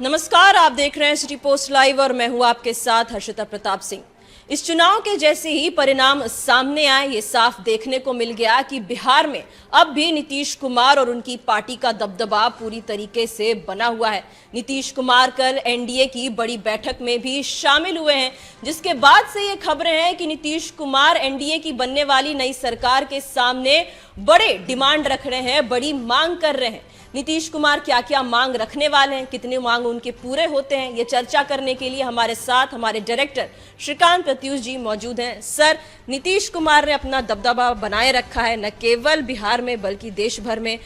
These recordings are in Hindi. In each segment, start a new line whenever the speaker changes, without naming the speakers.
नमस्कार, आप देख रहे हैं सिटी पोस्ट लाइव और मैं हूं आपके साथ हर्षिता प्रताप सिंह। इस चुनाव के जैसे ही परिणाम सामने आए, ये साफ देखने को मिल गया कि बिहार में अब भी नीतीश कुमार और उनकी पार्टी का दबदबा पूरी तरीके से बना हुआ है। नीतीश कुमार कल एनडीए की बड़ी बैठक में भी शामिल हुए हैं, जिसके बाद से ये खबरें हैं कि नीतीश कुमार एनडीए की बनने वाली नई सरकार के सामने बड़े डिमांड रख रहे हैं, बड़ी मांग कर रहे हैं। नीतीश कुमार क्या क्या मांग रखने वाले हैं, कितने मांग उनके पूरे होते हैं, ये चर्चा करने के लिए हमारे साथ हमारे डायरेक्टर श्रीकांत प्रत्युष जी मौजूद हैं। सर, नीतीश कुमार ने अपना दबदबा बनाए रखा है न केवल बिहार में बल्कि देश भर में,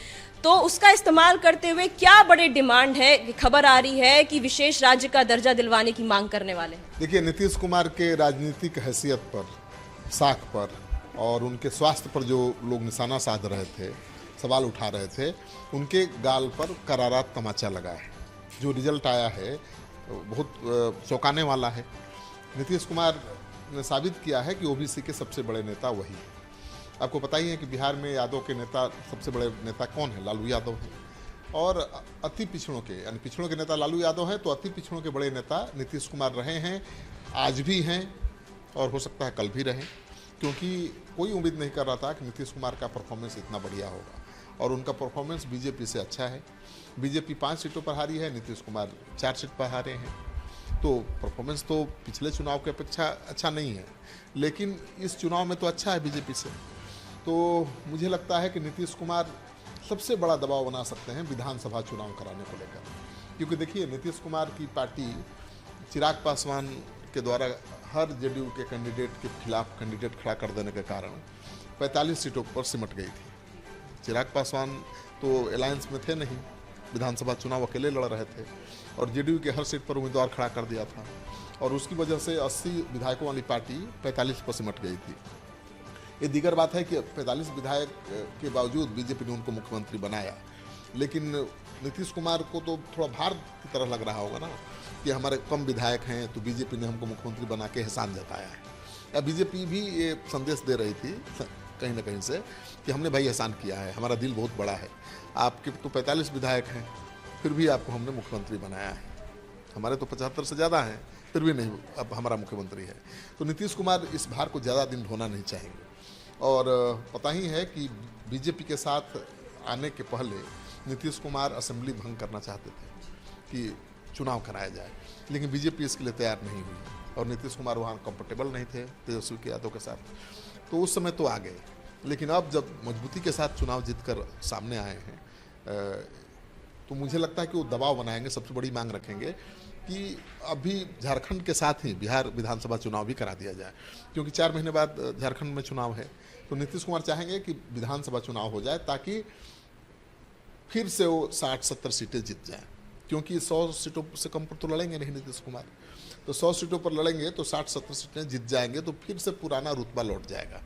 तो उसका इस्तेमाल करते हुए क्या बड़े डिमांड है? खबर आ रही है कि विशेष राज्य का दर्जा दिलवाने की मांग करने वाले हैं।
देखिए, नीतीश कुमार के राजनीतिक हैसियत पर, साख पर और उनके स्वास्थ्य पर जो लोग निशाना साध रहे थे, सवाल उठा रहे थे, उनके गाल पर करारा तमाचा लगा है। जो रिजल्ट आया है बहुत चौंकाने वाला है। नीतीश कुमार ने साबित किया है कि ओबीसी के सबसे बड़े नेता वही है। आपको पता ही है कि बिहार में यादव के नेता, सबसे बड़े नेता कौन है? लालू यादव हैं। और अति पिछड़ों के, यानी पिछड़ों के नेता लालू यादव हैं, तो अति पिछड़ों के बड़े नेता नीतीश कुमार रहे हैं, आज भी हैं और हो सकता है कल भी रहें, क्योंकि कोई उम्मीद नहीं कर रहा था कि नीतीश कुमार का परफॉर्मेंस इतना बढ़िया होगा। और उनका परफॉर्मेंस बीजेपी से अच्छा है। बीजेपी 5 सीटों पर हारी है, नीतीश कुमार 4 सीट पर हारे हैं। तो परफॉर्मेंस तो पिछले चुनाव की अपेक्षा अच्छा नहीं है, लेकिन इस चुनाव में तो अच्छा है बीजेपी से। तो मुझे लगता है कि नीतीश कुमार सबसे बड़ा दबाव बना सकते हैं विधानसभा चुनाव कराने को लेकर, क्योंकि देखिए, नीतीश कुमार की पार्टी चिराग पासवान के द्वारा हर जेडीयू के कैंडिडेट के खिलाफ कैंडिडेट खड़ा कर देने के कारण 45 सीटों पर सिमट गई थी। चिराग पासवान तो अलायंस में थे नहीं, विधानसभा चुनाव अकेले लड़ रहे थे और जेडीयू के हर सीट पर उम्मीदवार खड़ा कर दिया था, और उसकी वजह से 80 विधायकों वाली पार्टी 45 पर सिमट गई थी। ये दीगर बात है कि 45 विधायक के बावजूद बीजेपी ने उनको मुख्यमंत्री बनाया, लेकिन नीतीश कुमार को तो थोड़ा भार की तरह लग रहा होगा ना कि हमारे कम विधायक हैं तो बीजेपी ने हमको मुख्यमंत्री बना के एहसान जताया है। या बीजेपी भी ये संदेश दे रही थी कहीं ना कहीं से कि हमने भाई एहसान किया है, हमारा दिल बहुत बड़ा है, आपके तो 45 विधायक हैं फिर भी आपको हमने मुख्यमंत्री बनाया है, हमारे तो 75 से ज़्यादा हैं फिर भी नहीं, अब हमारा मुख्यमंत्री है। तो नीतीश कुमार इस भार को ज़्यादा दिन ढोना नहीं चाहेंगे। और पता ही है कि बीजेपी के साथ आने के पहले नीतीश कुमार असेंबली भंग करना चाहते थे कि चुनाव कराया जाए, लेकिन बीजेपी इसके लिए तैयार नहीं हुई और नीतीश कुमार वहाँ कंफर्टेबल नहीं थे तेजस्वी यादव के साथ, तो उस समय तो आ गए। लेकिन अब जब मजबूती के साथ चुनाव जीतकर सामने आए हैं, तो मुझे लगता है कि वो दबाव बनाएंगे, सबसे बड़ी मांग रखेंगे कि अभी झारखंड के साथ ही बिहार विधानसभा चुनाव भी करा दिया जाए, क्योंकि 4 महीने बाद झारखंड में चुनाव है। तो नीतीश कुमार चाहेंगे कि विधानसभा चुनाव हो जाए ताकि फिर से वो 60-70 सीटें जीत जाएँ, क्योंकि 100 सीटों से कम पर तो लड़ेंगे नहीं नीतीश कुमार। तो 100 सीटों पर लड़ेंगे तो 60-70 सीटें जीत जाएंगे, तो फिर से पुराना रुतबा लौट जाएगा,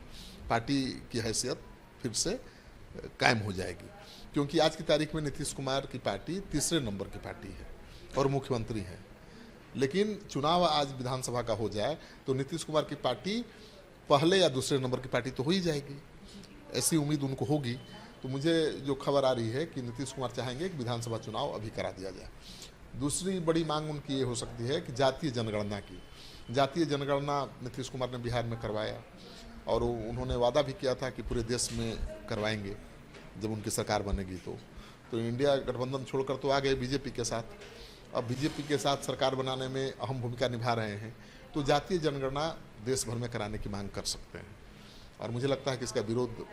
पार्टी की हैसियत फिर से कायम हो जाएगी। क्योंकि आज की तारीख में नीतीश कुमार की पार्टी तीसरे नंबर की पार्टी है और मुख्यमंत्री है, लेकिन चुनाव आज विधानसभा का हो जाए तो नीतीश कुमार की पार्टी पहले या दूसरे नंबर की पार्टी तो हो ही जाएगी, ऐसी उम्मीद उनको होगी। तो मुझे जो खबर आ रही है कि नीतीश कुमार चाहेंगे कि विधानसभा चुनाव अभी करा दिया जाए। दूसरी बड़ी मांग उनकी ये हो सकती है कि जातीय जनगणना की। जातीय जनगणना नीतीश कुमार ने बिहार में करवाया और उन्होंने वादा भी किया था कि पूरे देश में करवाएंगे जब उनकी सरकार बनेगी। तो इंडिया गठबंधन छोड़कर तो आ गए बीजेपी के साथ, अब बीजेपी के साथ सरकार बनाने में अहम भूमिका निभा रहे हैं, तो जातीय जनगणना देश भर में कराने की मांग कर सकते हैं। और मुझे लगता है कि इसका विरोध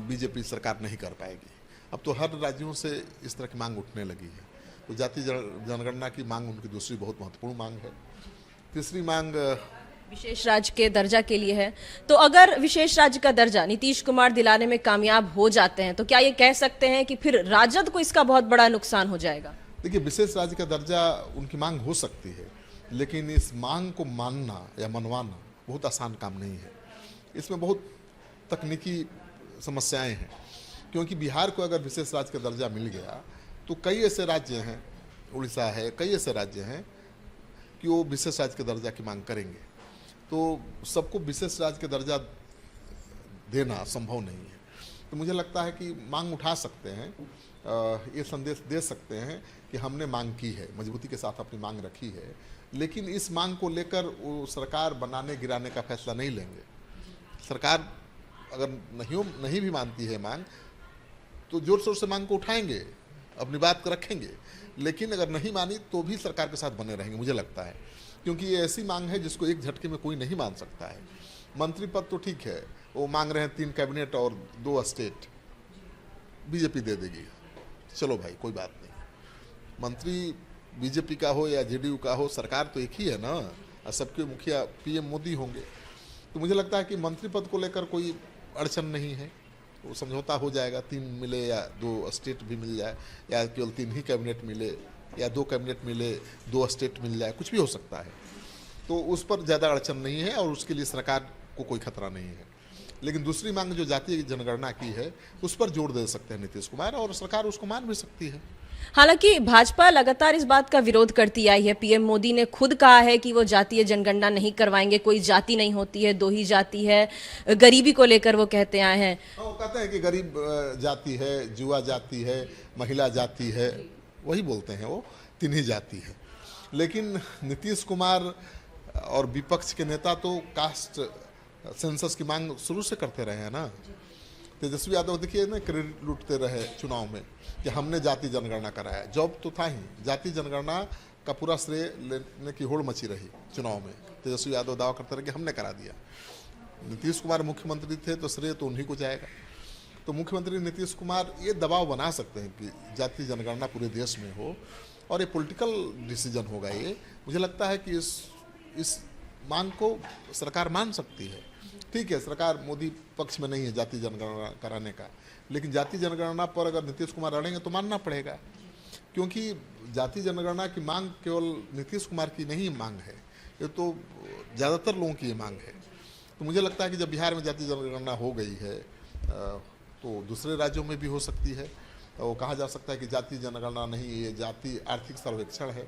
बीजेपी सरकार नहीं कर पाएगी। अब तो हर राज्यों से इस तरह की मांग उठने लगी है, तो जातीय जनगणना की मांग उनकी दूसरी बहुत महत्वपूर्ण मांग है। तीसरी मांग
विशेष राज्य के दर्जा के लिए है। तो अगर विशेष राज्य का दर्जा नीतीश कुमार दिलाने में कामयाब हो जाते हैं तो क्या ये कह सकते हैं कि फिर राजद को इसका बहुत बड़ा नुकसान हो जाएगा?
देखिए, विशेष राज्य का दर्जा उनकी मांग हो सकती है, लेकिन इस मांग को मानना या मनवाना बहुत आसान काम नहीं है। इसमें बहुत तकनीकी समस्याएं हैं, क्योंकि बिहार को अगर विशेष राज्य का दर्जा मिल गया तो कई ऐसे राज्य हैं, उड़ीसा है, कई ऐसे राज्य हैं कि वो विशेष राज्य के दर्जा की मांग करेंगे। तो सबको विशेष राज्य के दर्जा देना संभव नहीं है। तो मुझे लगता है कि मांग उठा सकते हैं, ये संदेश दे सकते हैं कि हमने मांग की है, मजबूती के साथ अपनी मांग रखी है, लेकिन इस मांग को लेकर वो सरकार बनाने गिराने का फैसला नहीं लेंगे। सरकार अगर नहीं भी मानती है मांग, तो जोर शोर से मांग को उठाएंगे, अपनी बात को रखेंगे, लेकिन अगर नहीं मानी तो भी सरकार के साथ बने रहेंगे, मुझे लगता है, क्योंकि ये ऐसी मांग है जिसको एक झटके में कोई नहीं मान सकता है। मंत्री पद तो ठीक है, वो मांग रहे हैं 3 कैबिनेट और 2 स्टेट, बीजेपी दे देगी, चलो भाई कोई बात नहीं। मंत्री बीजेपी का हो या जेडीयू का हो, सरकार तो एक ही है ना, और सबके मुखिया पीएम मोदी होंगे। तो मुझे लगता है कि मंत्री पद को लेकर कोई अड़चन नहीं है, वो समझौता हो जाएगा, 3 मिले या 2 स्टेट भी मिल जाए, या केवल 3 ही कैबिनेट मिले, या 2 कैबिनेट मिले 2 स्टेट मिल जाए, कुछ भी हो सकता है। तो उस पर ज़्यादा अड़चन नहीं है और उसके लिए सरकार को कोई खतरा नहीं है। लेकिन दूसरी मांग जो जातीय जनगणना की है, उस पर जोर दे सकते हैं नीतीश कुमार, और सरकार उसको मान भी सकती है।
हालांकि भाजपा लगातार इस बात का विरोध करती आई है। पीएम मोदी ने खुद कहा है कि वो जातीय जनगणना नहीं करवाएंगे, कोई जाति नहीं होती है, 2 ही जाति है। गरीबी को लेकर वो कहते आए हैं।
वो कहते हैं कि गरीब जाति है, जुआ जाति है, महिला जाति है, वही बोलते हैं वो 3 ही जाति है। लेकिन नीतीश कुमार और विपक्ष के नेता तो कास्ट सेंसस की मांग शुरू से करते रहे हैं ना। तेजस्वी यादव देखिए ना, क्रेडिट लूटते रहे चुनाव में कि हमने जाति जनगणना कराया, जॉब तो था ही, जाति जनगणना का पूरा श्रेय लेने की होड़ मची रही चुनाव में। तेजस्वी यादव दावा करते रहे कि हमने करा दिया। नीतीश कुमार मुख्यमंत्री थे तो श्रेय तो उन्हीं को जाएगा। तो मुख्यमंत्री नीतीश कुमार ये दबाव बना सकते हैं कि जाति जनगणना पूरे देश में हो, और ये पॉलिटिकल डिसीजन होगा। ये मुझे लगता है कि इस मांग को सरकार मान सकती है। ठीक है, सरकार मोदी पक्ष में नहीं है जाति जनगणना कराने का, लेकिन जाति जनगणना पर अगर नीतीश कुमार लड़ेंगे तो मानना पड़ेगा, क्योंकि जाति जनगणना की मांग केवल नीतीश कुमार की नहीं मांग है, ये तो ज़्यादातर लोगों की ये मांग है। तो मुझे लगता है कि जब बिहार में जाति जनगणना हो गई है तो दूसरे राज्यों में भी हो सकती है। वो कहा जा सकता है कि जाति जनगणना नहीं, ये जाति आर्थिक सर्वेक्षण है,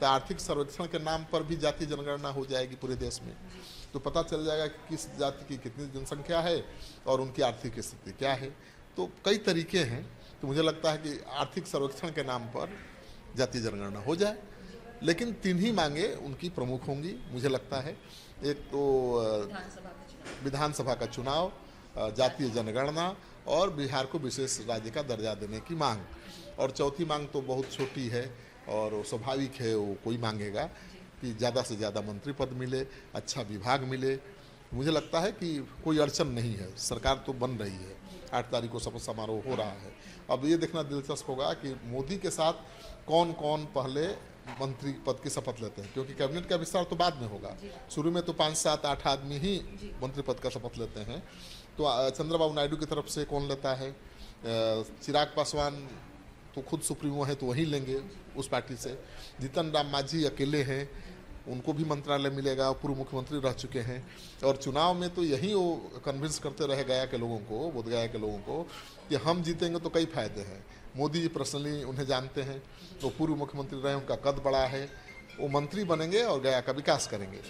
तो आर्थिक सर्वेक्षण के नाम पर भी जाति जनगणना हो जाएगी पूरे देश में। तो पता चल जाएगा कि किस जाति की कितनी जनसंख्या है और उनकी आर्थिक स्थिति क्या है। तो कई तरीके हैं। तो मुझे लगता है कि आर्थिक सर्वेक्षण के नाम पर जाति जनगणना हो जाए, लेकिन 3 ही मांगे उनकी प्रमुख होंगी मुझे लगता है। एक तो विधानसभा का चुनाव, जातीय जनगणना और बिहार को विशेष राज्य का दर्जा देने की मांग, और चौथी मांग तो बहुत छोटी है और स्वाभाविक है, वो कोई मांगेगा कि ज़्यादा से ज़्यादा मंत्री पद मिले, अच्छा विभाग मिले। मुझे लगता है कि कोई अड़चन नहीं है, सरकार तो बन रही है। 8 तारीख को शपथ समारोह हो रहा है। अब ये देखना दिलचस्प होगा कि मोदी के साथ कौन कौन पहले मंत्री पद की शपथ लेते हैं, क्योंकि कैबिनेट का विस्तार तो बाद में होगा। शुरू में तो 5, 7, 8 आदमी ही मंत्री पद का शपथ लेते हैं। तो चंद्रबाबू नायडू की तरफ से कौन लेता है? चिराग पासवान तो खुद सुप्रीमो है तो वही लेंगे उस पार्टी से। जीतन राम मांझी अकेले हैं, उनको भी मंत्रालय मिलेगा, पूर्व मुख्यमंत्री रह चुके हैं। और चुनाव में तो यही वो कन्विंस करते रहे गया के लोगों को, बोधगया के लोगों को, कि हम जीतेंगे तो कई फायदे हैं। मोदी जी पर्सनली उन्हें जानते हैं, वो पूर्व मुख्यमंत्री रहे, उनका कद बड़ा है, वो मंत्री बनेंगे और गया का विकास करेंगे।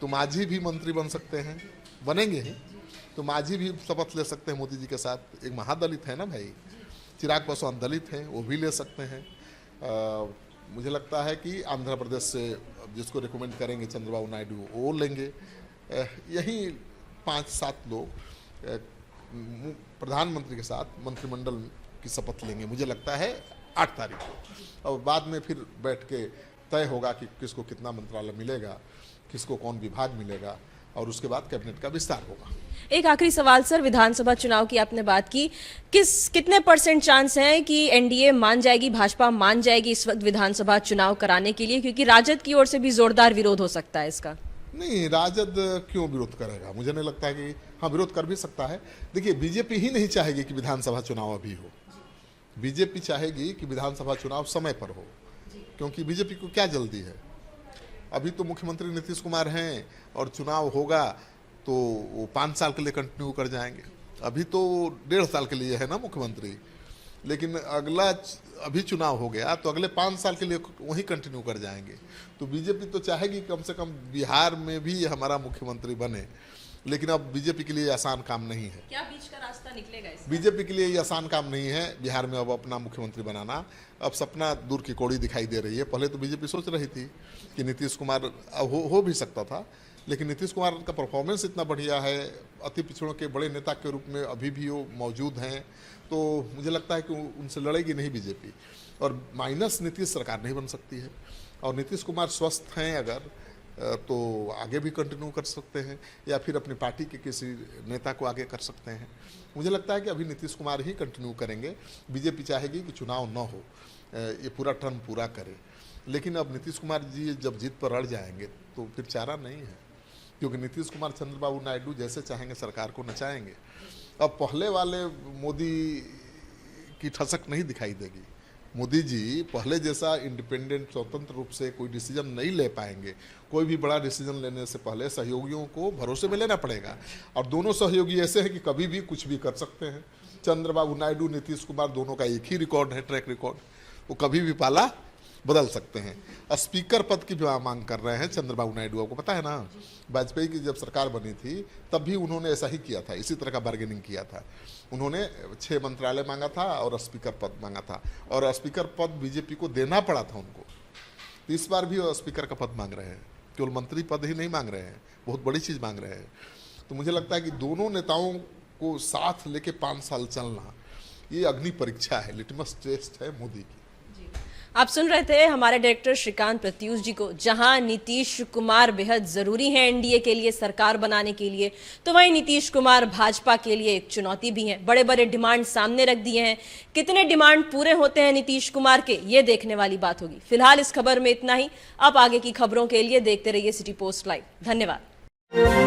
तो मांझी भी मंत्री बन सकते हैं, बनेंगे ही। तो मांझी भी शपथ ले सकते हैं मोदी जी के साथ। एक महादलित है ना भाई, चिराग पासवान दलित हैं, वो भी ले सकते हैं। मुझे लगता है कि आंध्र प्रदेश से जिसको रिकमेंड करेंगे चंद्रबाबू नायडू, वो लेंगे। यही 5-7 लोग प्रधानमंत्री के साथ मंत्रिमंडल की शपथ लेंगे, मुझे लगता है 8 तारीख को। और बाद में फिर बैठ के तय होगा कि किसको कितना मंत्रालय मिलेगा, किसको कौन विभाग मिलेगा, और उसके बाद कैबिनेट का विस्तार होगा।
एक आखिरी सवाल सर, विधानसभा चुनाव की आपने बात की, कितने % चांस हैं कि एनडीए मान जाएगी, भाजपा मान जाएगी इस वक्त विधानसभा चुनाव कराने के लिए, क्योंकि राजद की ओर से भी जोरदार विरोध हो सकता है इसका?
नहीं, राजद क्यों विरोध करेगा? मुझे नहीं लगता है कि हाँ, विरोध कर भी सकता है। देखिए, बीजेपी ही नहीं चाहेगी कि विधानसभा चुनाव अभी हो। बीजेपी चाहेगी कि विधानसभा चुनाव समय पर हो, क्योंकि बीजेपी को क्या जल्दी है? अभी तो मुख्यमंत्री नीतीश कुमार हैं और चुनाव होगा तो वो 5 साल के लिए कंटिन्यू कर जाएंगे। अभी तो 1.5 साल के लिए है ना मुख्यमंत्री, लेकिन अभी चुनाव हो गया तो अगले 5 साल के लिए वहीं कंटिन्यू कर जाएंगे। तो बीजेपी तो चाहेगी कम से कम बिहार में भी हमारा मुख्यमंत्री बने, लेकिन अब बीजेपी के लिए आसान काम नहीं है।
क्या बीच का रास्ता निकलेगा इसमें?
बीजेपी के लिए ये आसान काम नहीं है बिहार में अब अपना मुख्यमंत्री बनाना। अब सपना दूर की कौड़ी दिखाई दे रही है। पहले तो बीजेपी सोच रही थी कि नीतीश कुमार हो भी सकता था, लेकिन नीतीश कुमार का परफॉर्मेंस इतना बढ़िया है, अति पिछड़ों के बड़े नेता के रूप में अभी भी वो मौजूद हैं, तो मुझे लगता है कि उनसे लड़ेगी नहीं बीजेपी। और माइनस नीतीश सरकार नहीं बन सकती है। और नीतीश कुमार स्वस्थ हैं अगर तो आगे भी कंटिन्यू कर सकते हैं, या फिर अपनी पार्टी के किसी नेता को आगे कर सकते हैं। मुझे लगता है कि अभी नीतीश कुमार ही कंटिन्यू करेंगे। बीजेपी चाहेगी कि चुनाव न हो, ये पूरा टर्म पूरा करे, लेकिन अब नीतीश कुमार जी जब जीत पर अड़ जाएंगे तो फिर चारा नहीं है, क्योंकि नीतीश कुमार चंद्रबाबू नायडू जैसे चाहेंगे सरकार को नचाएंगे। अब पहले वाले मोदी की ठसक नहीं दिखाई देगी। मोदी जी पहले जैसा इंडिपेंडेंट स्वतंत्र रूप से कोई डिसीजन नहीं ले पाएंगे। कोई भी बड़ा डिसीजन लेने से पहले सहयोगियों को भरोसे में लेना पड़ेगा, और दोनों सहयोगी ऐसे हैं कि कभी भी कुछ भी कर सकते हैं। चंद्रबाबू नायडू, नीतीश कुमार दोनों का एक ही रिकॉर्ड है, ट्रैक रिकॉर्ड, वो कभी भी पाला बदल सकते हैं। स्पीकर पद की भी मांग कर रहे हैं चंद्रबाबू नायडू, आपको पता है ना, वाजपेयी की जब सरकार बनी थी तब भी उन्होंने ऐसा ही किया था, इसी तरह का बार्गेनिंग किया था। उन्होंने 6 मंत्रालय मांगा था और स्पीकर पद मांगा था, और स्पीकर पद बीजेपी को देना पड़ा था उनको। तो इस बार भी वो स्पीकर का पद मांग रहे हैं, केवल मंत्री पद ही नहीं मांग रहे हैं, बहुत बड़ी चीज़ मांग रहे हैं। तो मुझे लगता है कि दोनों नेताओं को साथ लेके 5 साल चलना, ये अग्नि परीक्षा है, लिटमस टेस्ट है मोदी की।
आप सुन रहे थे हमारे डायरेक्टर श्रीकांत प्रत्यूष जी को। जहां नीतीश कुमार बेहद जरूरी है एनडीए के लिए, सरकार बनाने के लिए, तो वहीं नीतीश कुमार भाजपा के लिए एक चुनौती भी है। बड़े बड़े डिमांड सामने रख दिए हैं। कितने डिमांड पूरे होते हैं नीतीश कुमार के, ये देखने वाली बात होगी। फिलहाल इस खबर में इतना ही। अब आगे की खबरों के लिए देखते रहिए सिटी पोस्ट लाइव। धन्यवाद।